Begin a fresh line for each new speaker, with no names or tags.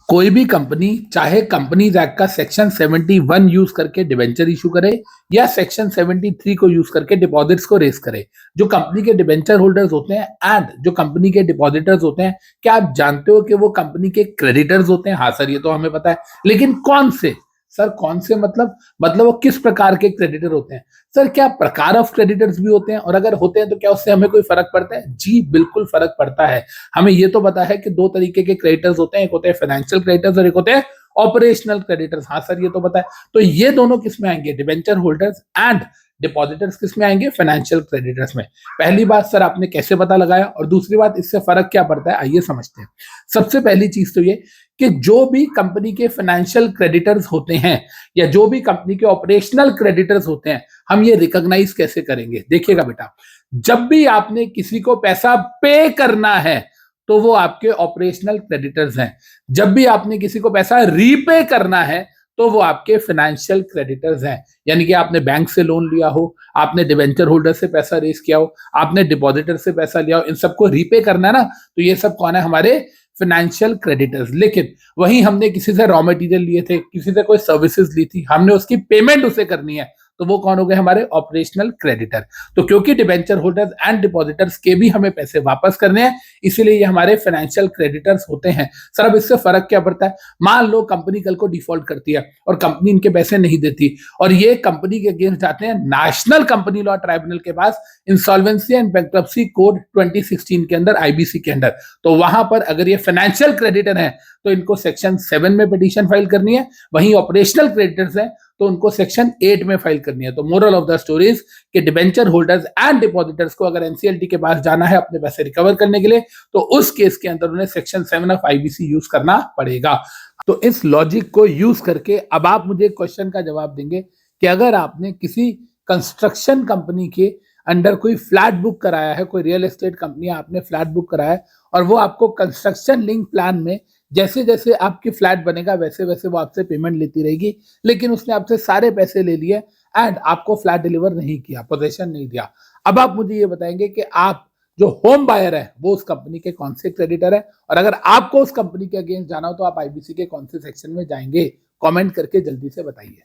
कोई भी कंपनी चाहे कंपनीज एक्ट का सेक्शन 71 यूज करके डिबेंचर इशू करे या सेक्शन 73 को यूज करके डिपॉजिट्स को रेस करे। जो कंपनी के डिबेंचर होल्डर्स होते हैं एंड जो कंपनी के डिपॉजिटर्स होते हैं, क्या आप जानते हो कि वो कंपनी के क्रेडिटर्स होते हैं? हाँ सर, ये तो हमें पता है, लेकिन कौन से? सर कौन से मतलब वो किस प्रकार के क्रेडिटर होते हैं? सर क्या प्रकार ऑफ क्रेडिटर्स भी होते हैं, और अगर होते हैं तो क्या उससे हमें कोई फर्क पड़ता है? जी बिल्कुल फर्क पड़ता है। हमें ये तो पता है कि दो तरीके के क्रेडिटर्स होते हैं, एक होते हैं फाइनेंशियल क्रेडिटर्स और एक होते हैं ऑपरेशनल क्रेडिटर्स। हाँ सर, ये तो पता है। तो ये दोनों किस में आएंगे? डिबेंचर होल्डर्स एंड डिपॉजिटर्स किस में आएंगे? फाइनेंशियल क्रेडिटर्स में। पहली बात सर आपने कैसे पता लगाया, और दूसरी बात इससे फर्क क्या पड़ता है, आइए समझते हैं। सबसे पहली चीज तो ये कि जो भी कंपनी के फाइनेंशियल क्रेडिटर्स होते हैं या जो भी कंपनी के ऑपरेशनल क्रेडिटर्स होते हैं, हम ये रिकॉग्नाइज कैसे करेंगे? देखिएगा बेटा, जब भी आपने किसी को पैसा पे करना है तो वो आपके ऑपरेशनल क्रेडिटर्स हैं। जब भी आपने किसी को पैसा रीपे करना है तो वो आपके फाइनेंशियल क्रेडिटर्स हैं। यानी कि आपने बैंक से लोन लिया हो, आपने डिबेंचर होल्डर से पैसा रेस किया हो, आपने डिपॉजिटर से पैसा लिया हो, इन सबको रीपे करना है ना, तो ये सब कौन है? हमारे फाइनेंशियल क्रेडिटर्स। लेकिन वहीं हमने किसी से रॉ मटेरियल लिए थे, किसी से कोई सर्विसेज ली थी, हमने उसकी पेमेंट उसे करनी है, तो वो कौन हो गए? हमारे ऑपरेशनल क्रेडिटर। तो क्योंकि डिबेंचर होल्डर्स एंड डिपॉजिटर्स के भी हमें पैसे वापस करने हैं, इसीलिए ये हमारे फाइनेंशियल क्रेडिटर्स होते हैं। सर अब इससे फर्क क्या पड़ता है? मान लो कंपनी कल को डिफॉल्ट करती है और कंपनी इनके पैसे नहीं देती, और ये कंपनी के अगेंस्ट जाते हैं नेशनल कंपनी लॉ ट्राइब्यूनल के पास, इंसॉल्वेंसी एंड बैंक्रप्सी कोड 2016 के अंदर, आईबीसी के अंदर। तो वहां पर अगर ये फाइनेंशियल क्रेडिटर है तो इनको सेक्शन 7 में पिटीशन फाइल करनी है, वहीं ऑपरेशनल क्रेडिटर्स है तो उनको सेक्शन 8 में फाइल करनी है। तो moral of the story is कि डिबेंचर होल्डर्स एंड डिपॉजिटर्स को अगर एनसीएलटी के पास जाना है अपने पैसे रिकवर करने के लिए, तो उस केस के अंदर उन्हें सेक्शन 7 ऑफ आईबीसी यूज करना पड़ेगा। तो इस लॉजिक को यूज करके अब आप मुझे क्वेश्चन का जवाब देंगे कि अगर आपने किसी कंस्ट्रक्शन कंपनी के अंडर कोई फ्लैट बुक कराया है, कोई रियल एस्टेट कंपनी आपने फ्लैट बुक कराया है, और वो आपको कंस्ट्रक्शन लिंक प्लान में जैसे जैसे आपकी फ्लैट बनेगा वैसे वैसे वो आपसे पेमेंट लेती रहेगी, लेकिन उसने आपसे सारे पैसे ले लिए एंड आपको फ्लैट डिलीवर नहीं किया, पोजेशन नहीं दिया। अब आप मुझे ये बताएंगे कि आप जो होम बायर है वो उस कंपनी के कौन से क्रेडिटर है, और अगर आपको उस कंपनी के अगेंस्ट जाना हो तो आप आईबीसी के कौन से सेक्शन में जाएंगे? कमेंट करके जल्दी से बताइए।